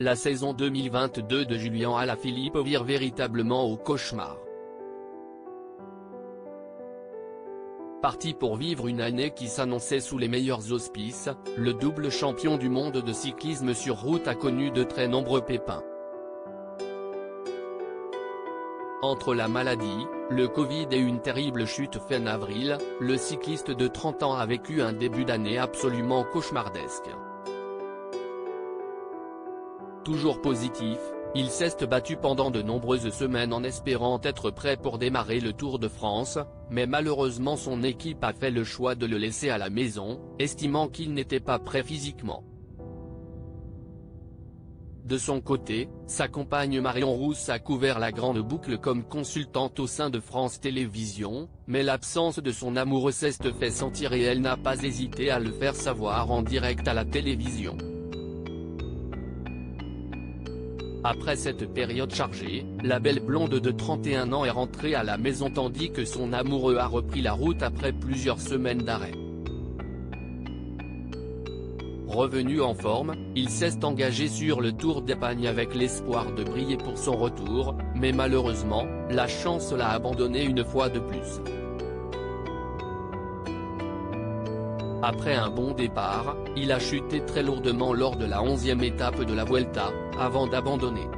la saison 2022 de Julien Alaphilippe vire véritablement au cauchemar. Parti pour vivre une année qui s'annonçait sous les meilleurs auspices, le double champion du monde de cyclisme sur route a connu de très nombreux pépins. Entre la maladie, le Covid et une terrible chute fin avril, le cycliste de 30 ans a vécu un début d'année absolument cauchemardesque. Toujours positif, il s'est battu pendant de nombreuses semaines en espérant être prêt pour démarrer le Tour de France, mais malheureusement son équipe a fait le choix de le laisser à la maison, estimant qu'il n'était pas prêt physiquement. De son côté, sa compagne Marion Rousse a couvert la grande boucle comme consultante au sein de France Télévisions, mais l'absence de son amoureux s'est fait sentir et elle n'a pas hésité à le faire savoir en direct à la télévision. Après cette période chargée, la belle blonde de 31 ans est rentrée à la maison tandis que son amoureux a repris la route après plusieurs semaines d'arrêt. Revenu en forme, il s'est engagé sur le Tour d'Espagne avec l'espoir de briller pour son retour, mais malheureusement, la chance l'a abandonné une fois de plus. Après un bon départ, il a chuté très lourdement lors de la 11e étape de la Vuelta, avant d'abandonner.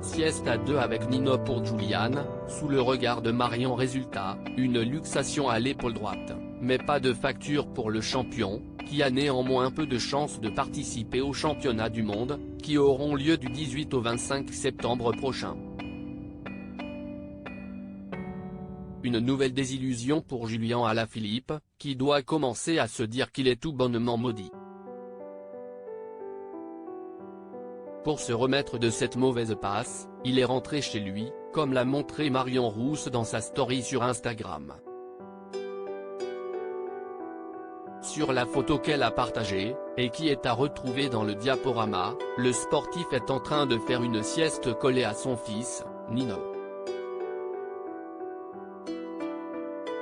Sieste à 2 avec Nino pour Julian, sous le regard de Marion. Résultat, une luxation à l'épaule droite, mais pas de facture pour le champion, qui a néanmoins peu de chances de participer aux championnats du monde, qui auront lieu du 18 au 25 septembre prochain. Une nouvelle désillusion pour Julien Alaphilippe, qui doit commencer à se dire qu'il est tout bonnement maudit. Pour se remettre de cette mauvaise passe, il est rentré chez lui, comme l'a montré Marion Rousse dans sa story sur Instagram. Sur la photo qu'elle a partagée, et qui est à retrouver dans le diaporama, le sportif est en train de faire une sieste collée à son fils, Nino.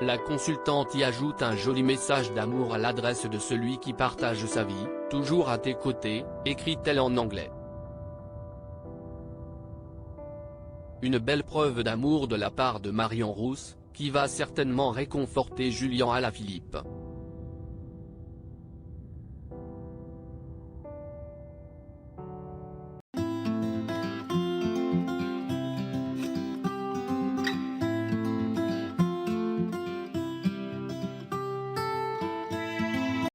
La consultante y ajoute un joli message d'amour à l'adresse de celui qui partage sa vie, toujours à tes côtés, écrit-elle en anglais. Une belle preuve d'amour de la part de Marion Rousse, qui va certainement réconforter Julien Alaphilippe.